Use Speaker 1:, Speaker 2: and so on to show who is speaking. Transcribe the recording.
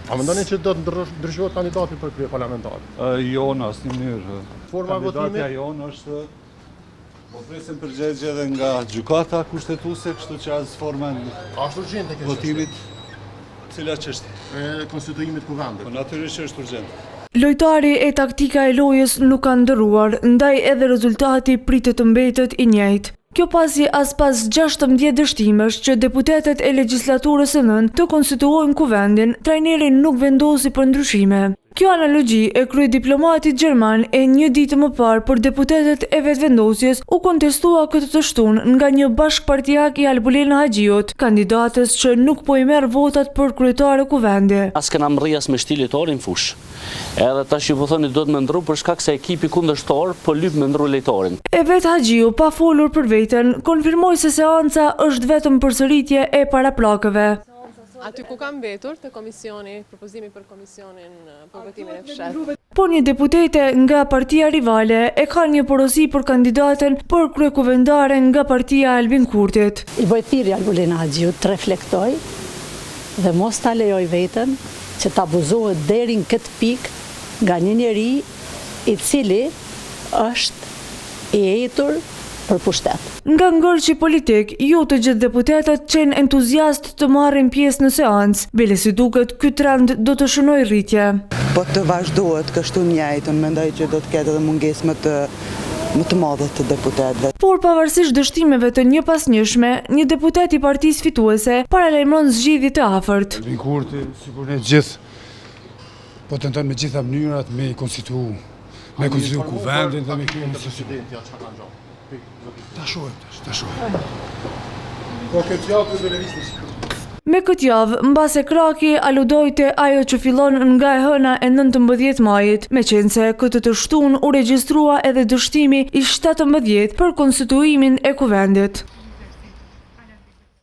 Speaker 1: A mendoni që do të ndryshohet kandidati për krye parlamentar?
Speaker 2: Jo, në asnjë mënyrë.
Speaker 1: Forma votimit?
Speaker 2: Kandidatja jonë është po presim përgjigje edhe nga gjykata kushtetuese, kështu që as forma
Speaker 1: Është urgjente kjo
Speaker 2: votimit, cila çështje?
Speaker 1: e konstituimit kuvendit.
Speaker 2: Po natyrisht është urgjente.
Speaker 3: Lojtari e taktika e lojës nuk ka ndërruar, ndaj edhe rezultati pritet të mbetet i njëjtë. Kjo pasi as pas 16 dështimesh që deputetet e legjislaturës së nënt të konstituojnë kuvendin, trajneri nuk vendosi për ndryshime. Kjo analogji e krye diplomatit gjerman e një ditë më parë për deputetet e vetvendosjes u kontestua këtë të shtunë nga një bashkëpartiak i Albulena Haxhiut, kandidates që nuk po i merr votat për kryetare kuvendi.
Speaker 4: As kena mrrijas me shtilitorin fush. Edhe tash ju po thoni do të më ndru për shkak se ekipi kundërshtor po lyp me ndru lejtorin.
Speaker 3: E vet Haxhiu, pa folur për veten, konfirmoi se seanca është vetëm përsëritje e parapllakëve.
Speaker 5: Aty ku kam mbetur te komisioni, propozimi për komisionin për votimin e fshat.
Speaker 3: Por një deputete nga partia rivale e ka një porosi për kandidaten për kryekuvendare nga partia Albin Kurtit.
Speaker 6: I bëj thirrje Albulena Haxhiut të reflektoj dhe mos ta lejoj veten që të abuzohet deri në këtë pikë nga një njeri i cili është i etur për pushtet.
Speaker 3: Nga ngërçi politik, jo të gjithë deputetët qenë entuziast të marrin pjesë në seancë, bile si duket ky trend do të shënoj rritje.
Speaker 7: Po të vazhdohet kështu njëjtën, mendoj që do të ketë edhe mungesë më të madhe të deputetëve.
Speaker 3: Por pavarësisht dështimeve të njëpasnjëshme, një deputet i partisë fituese paralajmëron zgjidhje të afërt.
Speaker 8: Albin Kurti, sikur ne gjithë, po tentojnë me gjitha mënyrat me konstituu kuvendin dhe me
Speaker 1: Presidentja çka kanë gjatë.
Speaker 8: Ta shohim.
Speaker 1: Po këtë javë të lëvizjes.
Speaker 3: Me këtë javë, mbase Kraki aludoi te ajo që fillon nga e hëna e 19 majit, meqense këtë të shtunë u regjistrua edhe dështimi i 17 për konstituimin e kuvendit.